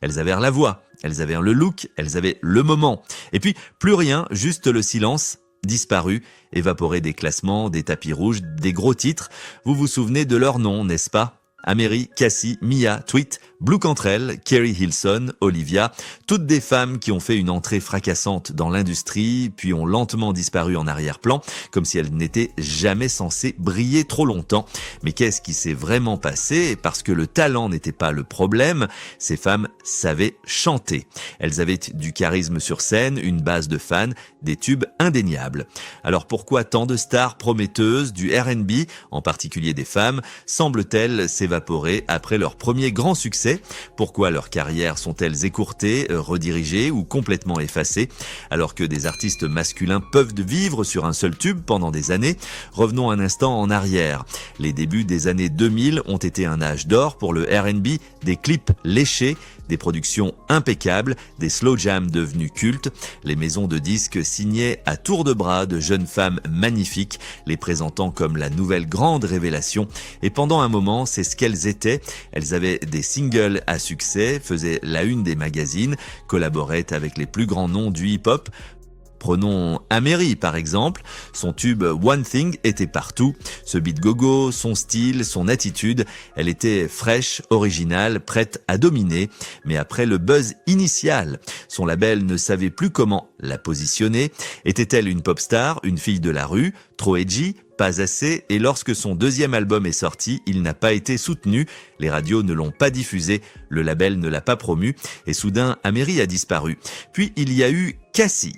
elles avaient la voix, elles avaient le look, elles avaient le moment. Et puis, plus rien, juste le silence, disparu, évaporé des classements, des tapis rouges, des gros titres. Vous vous souvenez de leurs noms, n'est-ce pas ? Améry, Cassie, Mia, Tweet, Blue Cantrell, Kerry Hilson, Olivia, toutes des femmes qui ont fait une entrée fracassante dans l'industrie, puis ont lentement disparu en arrière-plan, comme si elles n'étaient jamais censées briller trop longtemps. Mais qu'est-ce qui s'est vraiment passé ? Parce que le talent n'était pas le problème, ces femmes savaient chanter. Elles avaient du charisme sur scène, une base de fans, des tubes indéniables. Alors pourquoi tant de stars prometteuses du R&B, en particulier des femmes, semblent-elles s'évaporer après leur premier grand succès ? Pourquoi leurs carrières sont-elles écourtées, redirigées ou complètement effacées, alors que des artistes masculins peuvent vivre sur un seul tube pendant des années ? Revenons un instant en arrière. Les débuts des années 2000 ont été un âge d'or pour le R&B, des clips léchés, des productions impeccables, des slow jams devenus cultes. Les maisons de disques signaient à tour de bras de jeunes femmes magnifiques, les présentant comme la nouvelle grande révélation. Et pendant un moment, c'est ce qu'elles étaient. Elles avaient des singles à succès, faisaient la une des magazines, collaboraient avec les plus grands noms du hip-hop. Prenons Améry par exemple, son tube One Thing était partout, ce beat gogo, son style, son attitude, elle était fraîche, originale, prête à dominer, mais après le buzz initial, son label ne savait plus comment la positionner. Était-elle une pop star, une fille de la rue, trop edgy, pas assez, et lorsque son deuxième album est sorti, il n'a pas été soutenu, les radios ne l'ont pas diffusé, le label ne l'a pas promu, et soudain Améry a disparu. Puis il y a eu Cassie.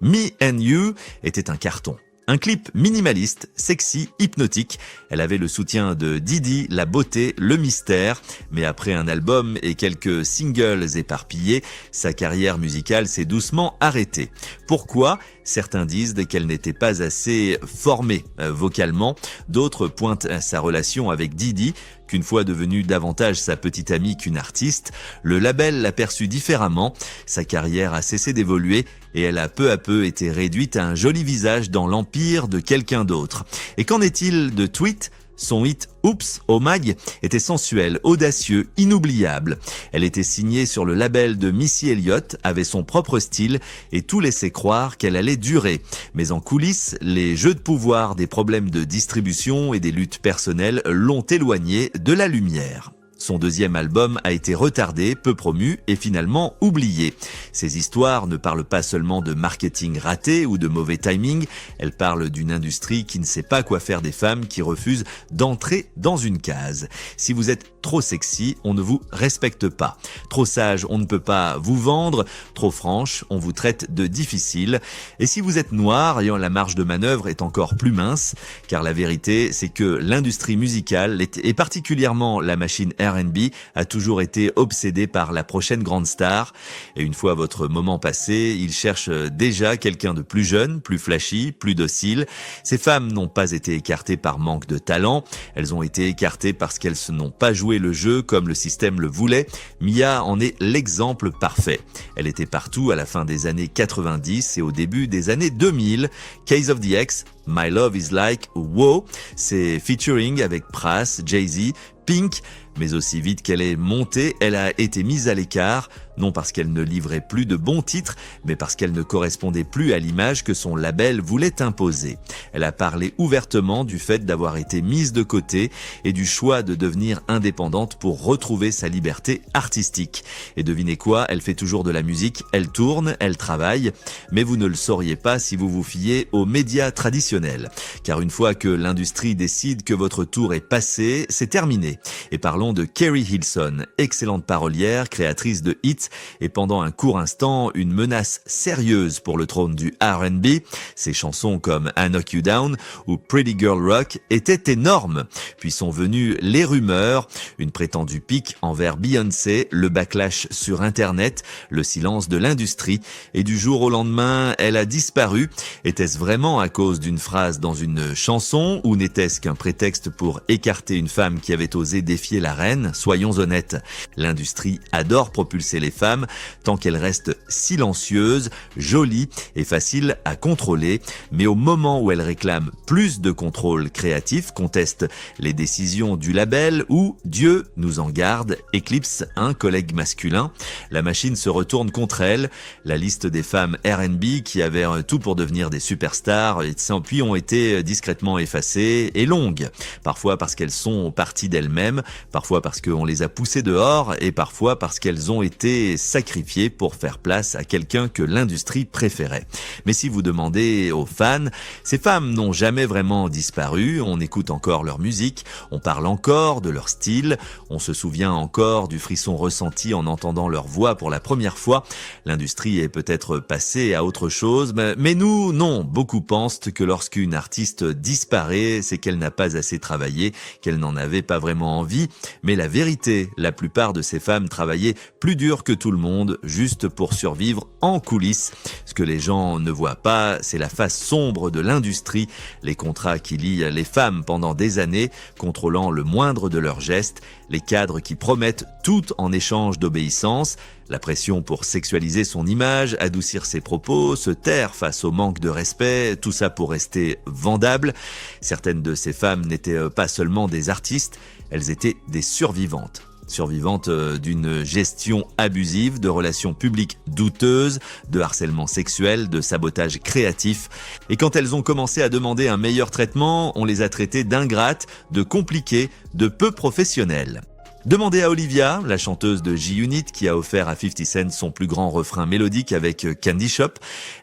Me and You était un carton. Un clip minimaliste, sexy, hypnotique. Elle avait le soutien de Didi, la beauté, le mystère. Mais après un album et quelques singles éparpillés, sa carrière musicale s'est doucement arrêtée. Pourquoi ? Certains disent qu'elle n'était pas assez formée vocalement. D'autres pointent à sa relation avec Didi, qu'une fois devenue davantage sa petite amie qu'une artiste, le label l'a perçue différemment. Sa carrière a cessé d'évoluer et elle a peu à peu été réduite à un joli visage dans l'empire de quelqu'un d'autre. Et qu'en est-il de Tweet ? Son hit Oops, oh Mag était sensuel, audacieux, inoubliable. Elle était signée sur le label de Missy Elliott, avait son propre style et tout laissait croire qu'elle allait durer. Mais en coulisses, les jeux de pouvoir, des problèmes de distribution et des luttes personnelles l'ont éloignée de la lumière. Son deuxième album a été retardé, peu promu et finalement oublié. Ces histoires ne parlent pas seulement de marketing raté ou de mauvais timing, elles parlent d'une industrie qui ne sait pas quoi faire des femmes qui refusent d'entrer dans une case. Si vous êtes trop sexy, on ne vous respecte pas. Trop sage, on ne peut pas vous vendre. Trop franche, on vous traite de difficile. Et si vous êtes noir, la marge de manœuvre est encore plus mince, car la vérité, c'est que l'industrie musicale, et particulièrement la machine R&B, a toujours été obsédée par la prochaine grande star. Et une fois votre moment passé, il cherche déjà quelqu'un de plus jeune, plus flashy, plus docile. Ces femmes n'ont pas été écartées par manque de talent, elles ont été écartées parce qu'elles n'ont pas joué le jeu comme le système le voulait. Mia en est l'exemple parfait. Elle était partout à la fin des années 90 et au début des années 2000. Case of the Ex, My Love is Like Wow, c'est featuring avec Pras, Jay-Z, Pink, mais aussi vite qu'elle est montée, elle a été mise à l'écart, non parce qu'elle ne livrait plus de bons titres, mais parce qu'elle ne correspondait plus à l'image que son label voulait imposer. Elle a parlé ouvertement du fait d'avoir été mise de côté et du choix de devenir indépendante pour retrouver sa liberté artistique. Et devinez quoi, elle fait toujours de la musique, elle tourne, elle travaille, mais vous ne le sauriez pas si vous vous fiez aux médias traditionnels. Car une fois que l'industrie décide que votre tour est passé, c'est terminé. Et parlons de Kerry Hilson, excellente parolière, créatrice de hits et pendant un court instant une menace sérieuse pour le trône du R&B. Ses chansons comme I Knock You Down ou Pretty Girl Rock étaient énormes. Puis sont venues les rumeurs, une prétendue pique envers Beyoncé, le backlash sur Internet, le silence de l'industrie et du jour au lendemain, elle a disparu. Était-ce vraiment à cause d'une phrase dans une chanson ou n'était-ce qu'un prétexte pour écarter une femme qui avait osé défier la reine ? Soyons honnêtes, l'industrie adore propulser les femmes tant qu'elles restent silencieuses, jolies et faciles à contrôler. Mais au moment où elles réclament plus de contrôle créatif, contestent les décisions du label ou, Dieu nous en garde, éclipsent un collègue masculin, la machine se retourne contre elles. La liste des femmes R&B qui avaient tout pour devenir des superstars et puis ont été discrètement effacées est longue. Parfois parce qu'elles sont parties d'elles-mêmes, parfois parce qu'on les a poussées dehors et parfois parce qu'elles ont été sacrifiées pour faire place à quelqu'un que l'industrie préférait. Mais si vous demandez aux fans, ces femmes n'ont jamais vraiment disparu, on écoute encore leur musique, on parle encore de leur style, on se souvient encore du frisson ressenti en entendant leur voix pour la première fois. L'industrie est peut-être passée à autre chose, mais nous, non. Beaucoup pensent que lorsqu'une artiste disparaît, c'est qu'elle n'a pas assez travaillé, qu'elle n'en avait pas vraiment envie. Mais la vérité, la plupart de ces femmes travaillaient plus dur que tout le monde, juste pour survivre en coulisses. Ce que les gens ne voient pas, c'est la face sombre de l'industrie, les contrats qui lient les femmes pendant des années, contrôlant le moindre de leurs gestes, les cadres qui promettent tout en échange d'obéissance, la pression pour sexualiser son image, adoucir ses propos, se taire face au manque de respect, tout ça pour rester vendable. Certaines de ces femmes n'étaient pas seulement des artistes, elles étaient des survivantes. Survivantes d'une gestion abusive, de relations publiques douteuses, de harcèlement sexuel, de sabotage créatif. Et quand elles ont commencé à demander un meilleur traitement, on les a traitées d'ingrates, de compliquées, de peu professionnelles. Demandez à Olivia, la chanteuse de G-Unit, qui a offert à 50 Cent son plus grand refrain mélodique avec Candy Shop.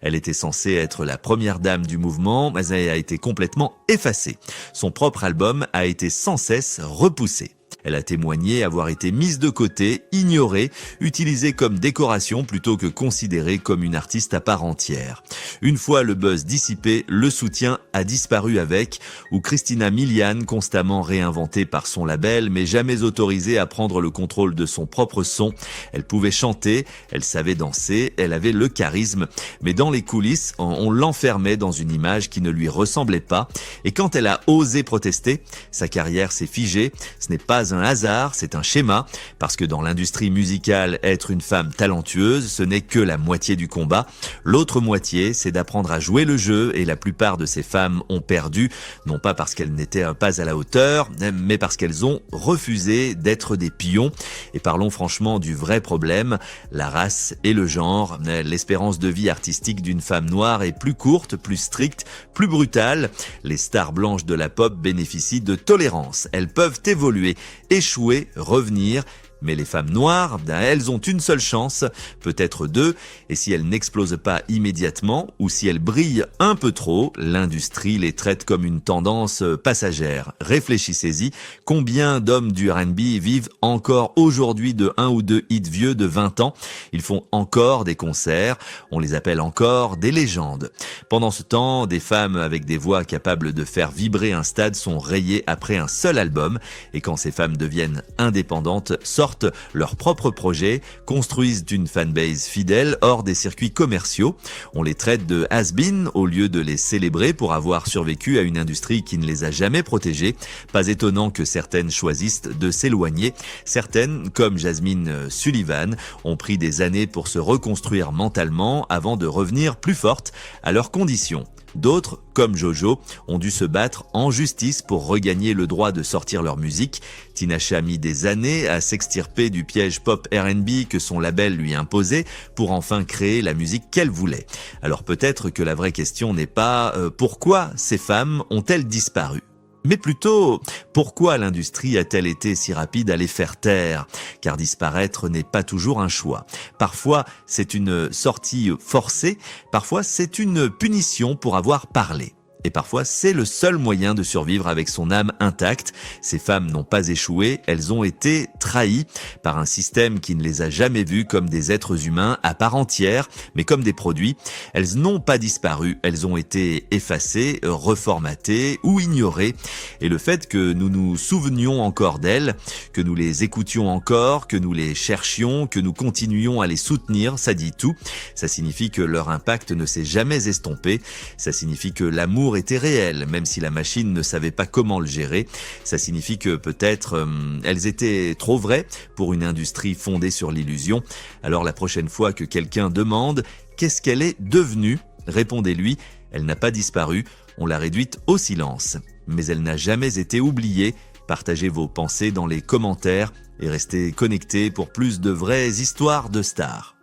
Elle était censée être la première dame du mouvement, mais elle a été complètement effacée. Son propre album a été sans cesse repoussé. Elle a témoigné avoir été mise de côté, ignorée, utilisée comme décoration plutôt que considérée comme une artiste à part entière. Une fois le buzz dissipé, le soutien a disparu avec, ou Christina Milian, constamment réinventée par son label, mais jamais autorisée à prendre le contrôle de son propre son. Elle pouvait chanter, elle savait danser, elle avait le charisme, mais dans les coulisses, on l'enfermait dans une image qui ne lui ressemblait pas. Et quand elle a osé protester, sa carrière s'est figée. Ce n'est pas un hasard, c'est un schéma, parce que dans l'industrie musicale, être une femme talentueuse, ce n'est que la moitié du combat. L'autre moitié, c'est d'apprendre à jouer le jeu, et la plupart de ces femmes ont perdu, non pas parce qu'elles n'étaient pas à la hauteur, mais parce qu'elles ont refusé d'être des pions. Et parlons franchement du vrai problème, la race et le genre. L'espérance de vie artistique d'une femme noire est plus courte, plus stricte, plus brutale. Les stars blanches de la pop bénéficient de tolérance. Elles peuvent évoluer, échouer, revenir. Mais les femmes noires, elles ont une seule chance, peut-être deux, et si elles n'explosent pas immédiatement, ou si elles brillent un peu trop, l'industrie les traite comme une tendance passagère. Réfléchissez-y, combien d'hommes du R&B vivent encore aujourd'hui de un ou deux hits vieux de 20 ans? Ils font encore des concerts, on les appelle encore des légendes. Pendant ce temps, des femmes avec des voix capables de faire vibrer un stade sont rayées après un seul album, et quand ces femmes deviennent indépendantes, sortent leurs propres projets, construisent une fanbase fidèle hors des circuits commerciaux. On les traite de has-been au lieu de les célébrer pour avoir survécu à une industrie qui ne les a jamais protégées. Pas étonnant que certaines choisissent de s'éloigner. Certaines, comme Jasmine Sullivan, ont pris des années pour se reconstruire mentalement avant de revenir plus fortes à leurs conditions. D'autres, comme Jojo, ont dû se battre en justice pour regagner le droit de sortir leur musique. Tinashe a mis des années à s'extirper du piège pop R&B que son label lui imposait pour enfin créer la musique qu'elle voulait. Alors peut-être que la vraie question n'est pas pourquoi ces femmes ont-elles disparu ? Mais plutôt, pourquoi l'industrie a-t-elle été si rapide à les faire taire? Car disparaître n'est pas toujours un choix. Parfois, c'est une sortie forcée, parfois c'est une punition pour avoir parlé. Et parfois, c'est le seul moyen de survivre avec son âme intacte. Ces femmes n'ont pas échoué, elles ont été trahies par un système qui ne les a jamais vues comme des êtres humains à part entière, mais comme des produits. Elles n'ont pas disparu, elles ont été effacées, reformatées ou ignorées. Et le fait que nous nous souvenions encore d'elles, que nous les écoutions encore, que nous les cherchions, que nous continuions à les soutenir, ça dit tout. Ça signifie que leur impact ne s'est jamais estompé. Ça signifie que l'amour l'amour était réel, même si la machine ne savait pas comment le gérer. Ça signifie que peut-être elles étaient trop vraies pour une industrie fondée sur l'illusion. Alors la prochaine fois que quelqu'un demande « Qu'est-ce qu'elle est devenue ?», répondez-lui « Elle n'a pas disparu, on l'a réduite au silence. Mais elle n'a jamais été oubliée ». Partagez vos pensées dans les commentaires et restez connectés pour plus de vraies histoires de stars.